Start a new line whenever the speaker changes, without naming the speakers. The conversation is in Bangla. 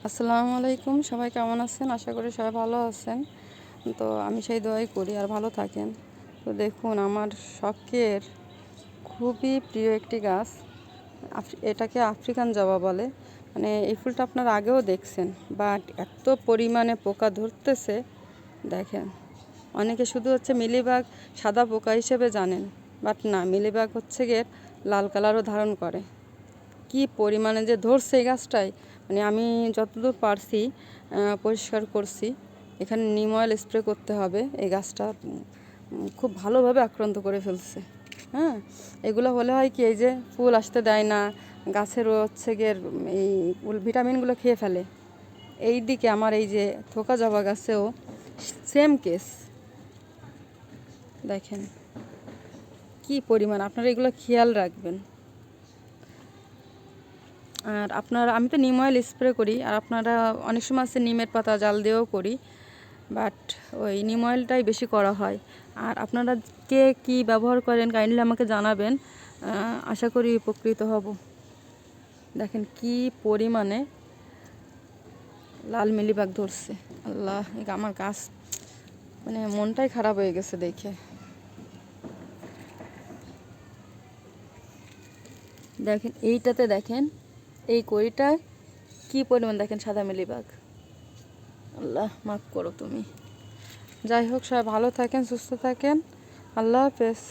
আসসালামু আলাইকুম, সবাই কেমন আছেন? আশা করি সবাই ভালো আছেন। তো আমি সেই দোয়াই করি আর ভালো থাকেন। তো দেখুন, আমার শখের খুবই প্রিয় একটি গাছ, এটাকে আফ্রিকান জবা বলে। মানে এই ফুলটা আপনারা আগেও দেখছেন, বাট এত পরিমাণে পোকা ধরতেছে দেখেন। অনেকে শুধু মিলিবাগ সাদা পোকা হিসেবে জানেন, বাট না, মিলিবাগ গিয়ে লাল কালারও ধারণ করে। কি পরিমাণে যে ধরছে এই গাছটায়, মানে আমি যতদূর পারছি পরিষ্কার করছি। এখানে নিম অয়েল স্প্রে করতে হবে। এই গাছটা খুব ভালোভাবে আক্রান্ত করে ফেলছে। হ্যাঁ, এগুলো হলে হয় কি, এই যে ফুল আসতে দেয় না, গাছের গিয়ে এই ভিটামিনগুলো খেয়ে ফেলে। এই দিকে আমার এই যে থোকা জবা গাছেও সেম কেস। দেখেন কি পরিমাণ, আপনারা এগুলো খেয়াল রাখবেন। আর আমি তো নিম অয়েল স্প্রে করি, আর আপনারা অনেক সময় নিমের পাতা জাল দিয়েও করি, বাট ওই নিম অয়েলটাই বেশি করা হয়। আর আপনারা কে কী ব্যবহার করেন কাইন্ডলি আমাকে জানাবেন, আশা করি উপকৃত হব। দেখেন কি পরিমাণে লাল মিলিবাগ ধরছে। আল্লাহ, আমার গাছ মানে মনটাই খারাপ হয়ে গেছে দেখে। দেখেন এইটাতে, দেখেন এই কড়িটায় কি পরিমাণ, দেখেন সাদা মিলিবাগ। আল্লাহ মাফ করো তুমি। যাই হোক, সবাই ভালো থাকেন, সুস্থ থাকেন। আল্লাহ হাফেজ।